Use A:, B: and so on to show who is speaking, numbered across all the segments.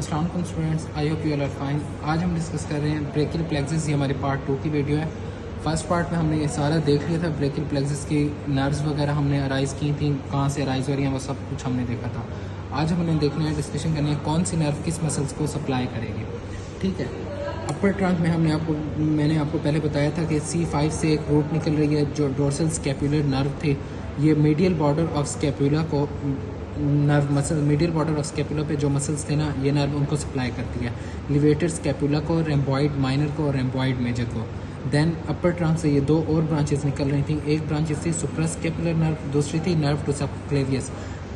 A: अस्सलाम वालेकुम students, I hope you all are fine. आज हम डिस्कस कर रहे हैं ब्रेकियल प्लेक्सिस। ये हमारी पार्ट 2 की वीडियो है। फर्स्ट पार्ट में हमने ये सारा देख लिया था, ब्रेकियल प्लेक्सिस की नर्व्स वगैरह हमने अराइज़ की थी, कहाँ से अराइज़ हो रही हैं वो सब कुछ हमने देखा था। आज हमने देखना है, डिस्कशन करनी है कौन सी नर्व किस मसल्स को सप्लाई करेगी। ठीक है, अपर ट्रंक में मैंने आपको पहले बताया था कि C5 से एक रूट निकल रही है जो डोर्सल स्कैपुलर नर्व थी। ये मीडियल बॉर्डर ऑफ स्कैपुला को nerve muscle, medial border of scapula पे जो मसल्स थे ना, ये नर्व उनको सप्लाई करती है। लिवेटर स्कैपुला को, रेम्बॉइड माइनर को और रेम्बॉइड मेजर को। देन अपर ट्रंक से ये दो और ब्रांचेस निकल रही थी। एक ब्रांच थी सुप्रास्कैपुलर नर्व, दूसरी थी nerve to subclavius.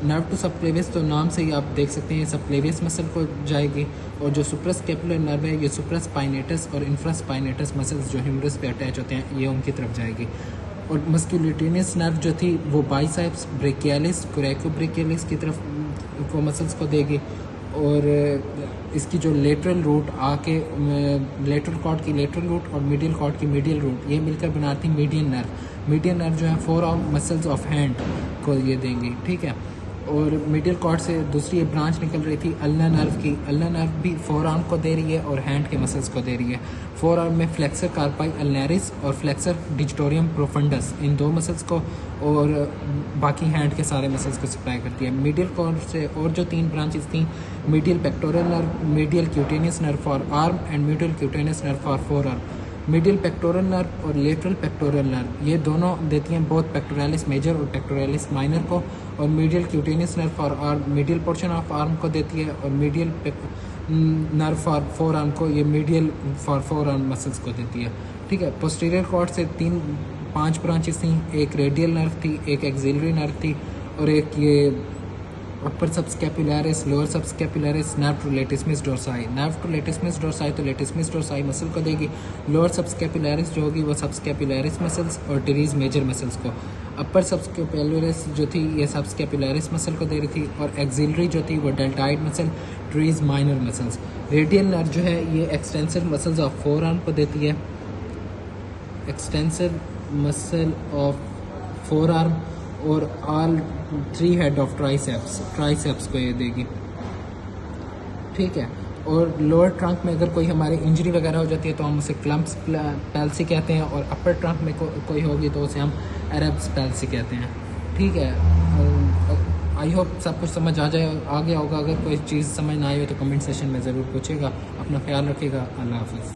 A: Nerve to subclavius तो नाम से ही आप देख सकते हैं सबक्लेवियस मसल को जाएगी, और जो सुप्रास्कैपुलर नर्व है ये सुप्रास्पाइनेटस और इंफ्रास्पाइनेटस मसल्स जो ह्यूमरस पे अटैच होते हैं ये उनकी तरफ जाएगी। और मस्कुलेटेनियस नर्व जो थी वो बाइसेप्स ब्रेकियालिस कोरेकोब्रेकियालिस की तरफ को मसल्स को देगी। और इसकी जो लेटरल रूट आके लेटरल कॉर्ड की लेटरल रूट और मीडियल कॉर्ड की मीडियल रूट ये मिलकर बनाती मीडियन नर्व। मीडियन नर्व जो है four arm muscles of hand को ये देंगी। ठीक है, और मीडियल कॉर्ड से दूसरी ब्रांच निकल रही थी अल्ना नर्व की। अल्ना नर्व भी फोर आर्म को दे रही है और हैंड के मसल्स को दे रही है। फोर आर्म में फ्लेक्सर कार्पाई अल्नेरिस और फ्लेक्सर डिजिटोरियम प्रोफंडस, इन दो मसल्स को, और बाकी हैंड के सारे मसल्स को सप्लाई करती है। मीडियल कॉर्ड से और जो तीन ब्रांचेस थी, medial pectoral nerve, medial cutaneous nerve for arm and medial cutaneous nerve for four arm. Middle pectoral nerve और लेटरल पेक्टोरल नर्व ये दोनों देती हैं बोथ पेक्टोरालिस मेजर और पेक्टोरालिस माइनर को। और medial cutaneous nerve for arm medial portion of arm को देती है, और medial nerve for four arm को ये medial for four arm muscles को देती है। ठीक है, पोस्टीरियर कॉर्ड से पांच ब्रांचेस थी। एक रेडियल नर्व थी, एक एक्सिलरी नर्व थी, और एक ये upper subscapularis, lower subscapularis, nerve to latissimus dorsi. Nerve to latissimus dorsi तो लेटिस्मिस डोर्साई मसल को देगी। लोअर सबस्कैपुलरिस जो होगी वो सबस्कैपुलरिस मसल्स और टेरीज मेजर मसल्स को। अपर सबस्कैपुलरिस जो थी ये सबस्कैपुलरिस मसल को दे रही थी, और एक्सिलरी जो थी वो deltoid muscle, teres minor muscles. Radial nerve जो है ये extensor muscles of forearm को देती है, extensor muscle of forearm, और all three head of triceps को ये देगी। ठीक है, और लोअर ट्रंक में अगर कोई हमारी इंजरी वगैरह हो जाती है तो हम उसे क्लम्प्स पैल्सी कहते हैं, और अपर ट्रंक में कोई होगी तो उसे हम एरब्स पैल्सी कहते हैं। ठीक है, आई होप सब कुछ समझ आ गया होगा। अगर कोई चीज़ समझ ना आई हो तो कमेंट सेशन में ज़रूर पूछेगा। अपना ख्याल रखिएगा। अल्लाह हाफिज़।